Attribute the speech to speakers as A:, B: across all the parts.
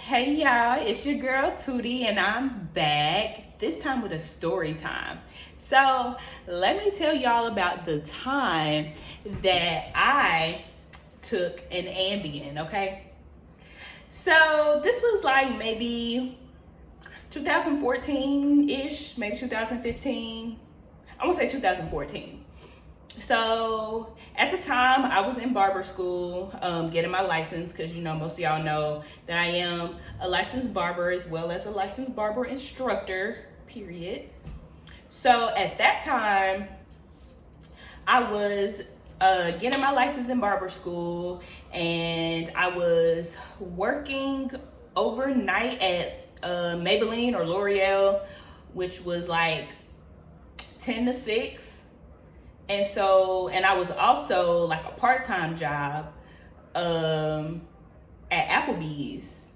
A: Hey y'all, it's your girl Tootie and I'm back, this time with a story time. So let me tell y'all about the time that I took an Ambien, okay? So this was like maybe 2014-ish, maybe 2015. I want to say 2014. So at the time, I was in barber school, getting my license, because most of y'all know that I am a licensed barber as well as a licensed barber instructor, period. So at that time, I was getting my license in barber school, and I was working overnight at Maybelline or L'Oreal, which was like 10 to 6. And I was also like a part-time job at Applebee's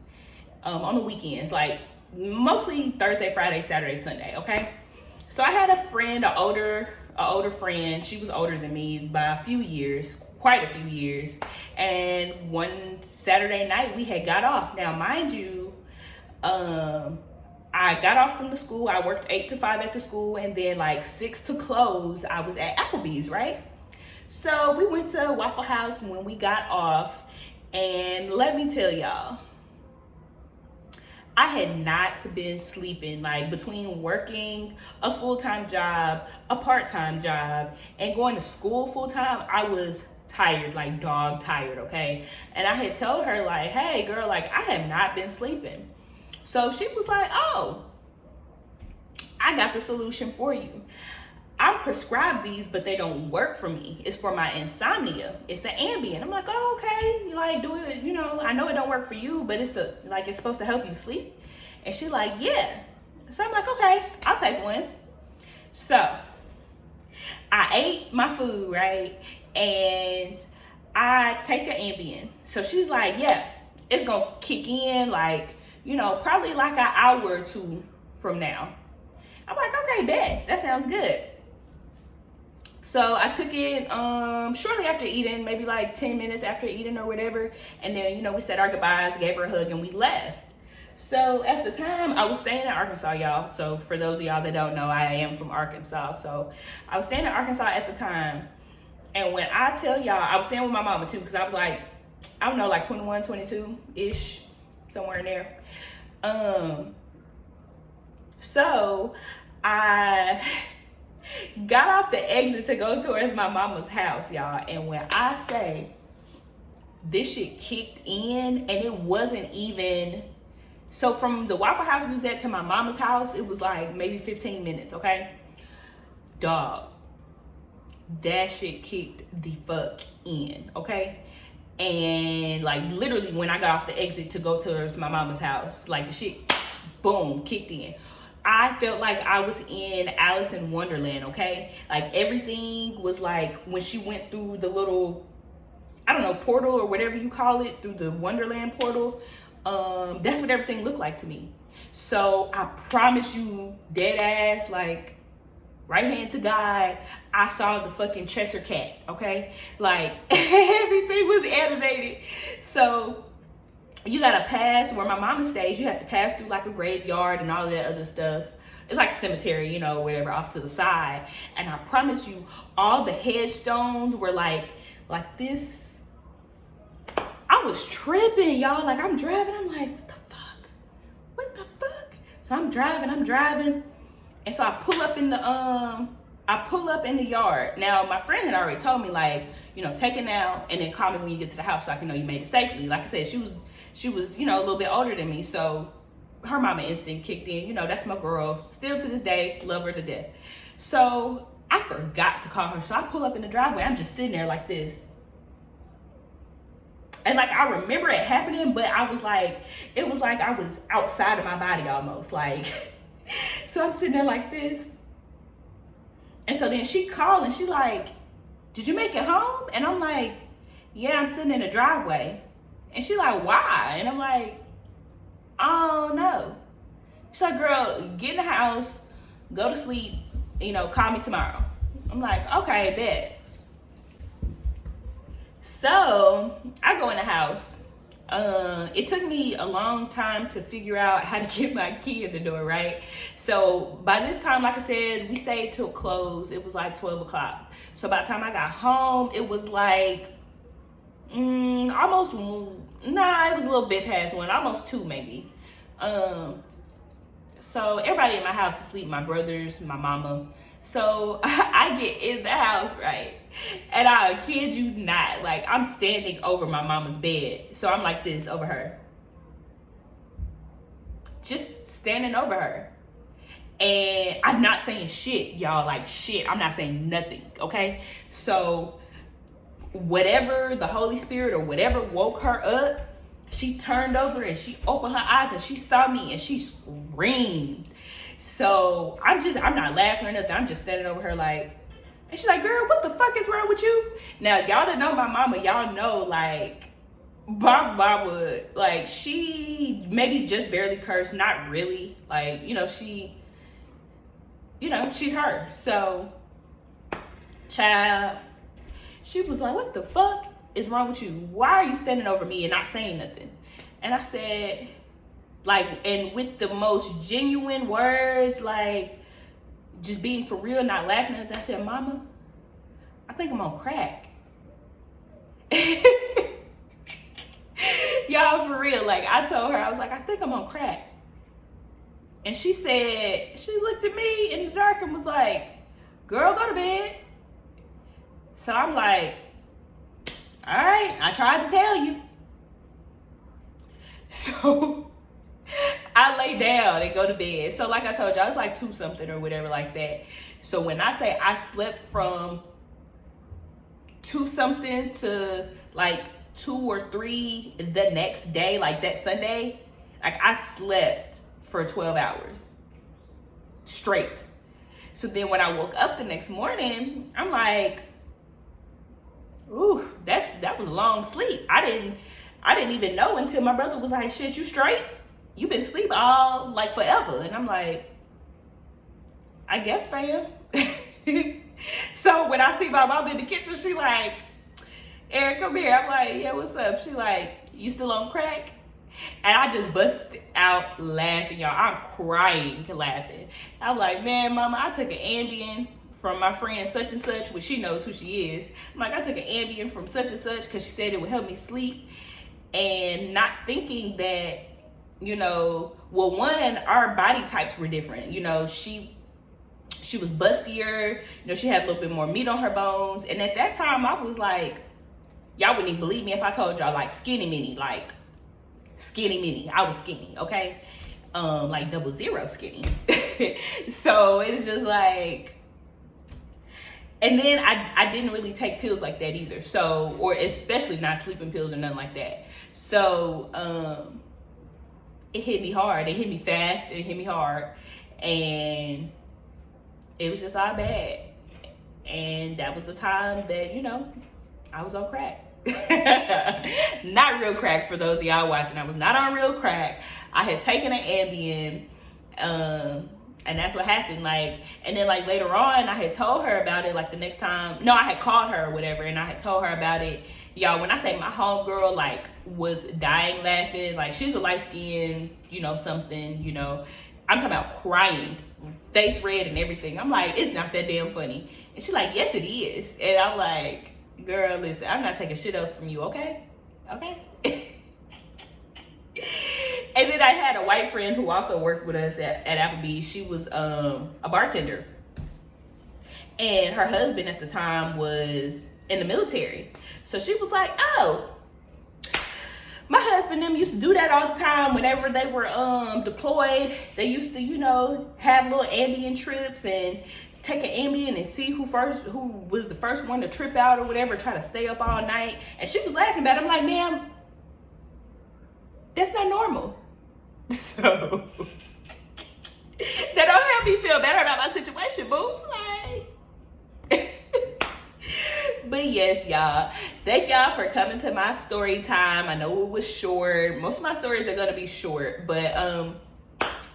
A: on the weekends, like mostly Thursday, Friday, Saturday, Sunday. Okay, so I had a friend, an older friend. She was older than me by a few years, quite a few years. And one Saturday night we had got off. Now, mind you, I got off from the school. I worked 8 to 5 at the school, and then like 6 to close, I was at Applebee's, right? So we went to Waffle House when we got off, and let me tell y'all, I had not been sleeping. Like, between working a full-time job, a part-time job, and going to school full-time, I was tired, like dog tired, okay? And I had told her, like, hey girl, like, I have not been sleeping. So she was like, oh, I got the solution for you. I'm prescribed these, but they don't work for me. It's for my insomnia. It's an Ambien. I'm like, oh, okay. You like, do it, I know it don't work for you, but it's supposed to help you sleep. And she like, yeah. So I'm like, okay, I'll take one. So I ate my food, right? And I take an Ambien. So she's like, yeah, it's gonna kick in like, probably like an hour or two from now. I'm like, okay, bet. That sounds good. So I took it shortly after eating, maybe like 10 minutes after eating or whatever. And then, we said our goodbyes, gave her a hug, and we left. So at the time, I was staying in Arkansas, y'all. So for those of y'all that don't know, I am from Arkansas. So I was staying in Arkansas at the time. And when I tell y'all, I was staying with my mama too, because I was like, I don't know, like 21, 22-ish, somewhere in there. So I got off the exit to go towards my mama's house, y'all. And when I say this shit kicked in, and it wasn't even, so from the Waffle House we was at to my mama's house, it was like maybe 15 minutes, okay? Dog, that shit kicked the fuck in, okay? And like literally when I got off the exit to go towards my mama's house, like the shit, boom, kicked in. I felt like I was in Alice in Wonderland, okay? Like everything was like, when she went through the little, I don't know, portal or whatever you call it, through the Wonderland portal, that's what everything looked like to me. So I promise you, dead ass, like, right hand to God, I saw the fucking Cheshire Cat, okay? Like, everything was animated. So you gotta pass where my mama stays. You have to pass through like a graveyard and all of that other stuff. It's like a cemetery, whatever, off to the side. And I promise you, all the headstones were like this. I was tripping, y'all. Like, I'm driving. I'm like, what the fuck? What the fuck? So I'm driving. And so I pull up in the yard. Now, my friend had already told me, like, take it now and then call me when you get to the house so I can know you made it safely. Like I said, she was, a little bit older than me. So her mama instinct kicked in. That's my girl. Still to this day, love her to death. So I forgot to call her. So I pull up in the driveway. I'm just sitting there like this. And like, I remember it happening, but it was like I was outside of my body almost. Like, so I'm sitting there like this. And so then she called and she like, did you make it home? And I'm like, yeah, I'm sitting in the driveway. And she like, why? And I'm like, oh no. She's like, girl, get in the house, go to sleep, call me tomorrow. I'm like, okay, bet. So I go in the house, it took me a long time to figure out how to get my key in the door, right? So by this time, like I said, we stayed till close. It was like 12 o'clock. So by the time I got home, it was like almost, nah, it was a little bit past 1, almost 2 maybe. So everybody in my house is asleep, my brothers, my mama. So I get in the house, right? And I kid you not, like I'm standing over my mama's bed. So I'm like this over her. Just standing over her. And I'm not saying shit, y'all, like shit. I'm not saying nothing, okay? So whatever the Holy Spirit or whatever woke her up, she turned over and she opened her eyes and she saw me and she screamed. So I'm not laughing or nothing. I'm just standing over her like, and she's like, girl, what the fuck is wrong with you? Now, y'all that know my mama, y'all know, like, my mama, like, she maybe just barely cursed, not really. Like, she's her. So, child, she was like, what the fuck is wrong with you? Why are you standing over me and not saying nothing? And I said, like, and with the most genuine words, like, just being for real, not laughing at that, I said, Mama, I think I'm on crack. Y'all, for real, like, I told her, I was like, I think I'm on crack. And she said, she looked at me in the dark and was like, girl, go to bed. So I'm like, all right, I tried to tell you. So I lay down and go to bed. So like I told you, I was like 2 something or whatever like that. So when I say I slept from 2 something to like 2 or 3 the next day, like that Sunday, like I slept for 12 hours straight. So then when I woke up the next morning, I'm like, ooh, that was a long sleep. I didn't even know until my brother was like, shit, you straight? You been asleep all like forever. And I'm like, I guess, fam. So when I see my mom in the kitchen, she like, Eric, come here. I'm like, yeah, what's up? She like, you still on crack? And I just bust out laughing, y'all. I'm crying laughing. I'm like, man, mama, I took an Ambien from my friend such and such, which she knows who she is. I'm like, I took an Ambien from such and such because she said it would help me sleep. And not thinking that, well, one, our body types were different. She was bustier. She had a little bit more meat on her bones. And at that time, I was like, y'all wouldn't even believe me if I told y'all, like, skinny mini, like skinny mini. I was skinny, okay? Like 00 skinny. So it's just like, and then I didn't really take pills like that either. So, or especially not sleeping pills or nothing like that. So, it hit me hard. It hit me fast. It hit me hard. And it was just all bad. And that was the time that, I was on crack. Not real crack, for those of y'all watching. I was not on real crack. I had taken an Ambien. And that's what happened. Like, and then like later on, I had told her about it. Like the next time, no, I had called her or whatever, and I had told her about it. Y'all, when I say my homegirl like was dying laughing, like she's a light skinned, something, I'm talking about crying, face red and everything. I'm like, it's not that damn funny. And she's like, yes, it is. And I'm like, girl, listen, I'm not taking shit else from you, okay? Okay. And then I had a white friend who also worked with us at Applebee's. She was a bartender. And her husband at the time was in the military. So she was like, oh, my husband and them used to do that all the time whenever they were deployed. They used to, have little Ambien trips and take an Ambien and see who was the first one to trip out or whatever, try to stay up all night. And she was laughing about it. I'm like, ma'am, that's not normal. So that don't help me feel better about my situation, boo. Like, but yes, y'all. Thank y'all for coming to my story time. I know it was short. Most of my stories are gonna be short, but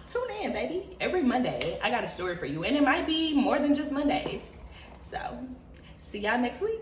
A: tune in, baby. Every Monday, I got a story for you, and it might be more than just Mondays. So, see y'all next week.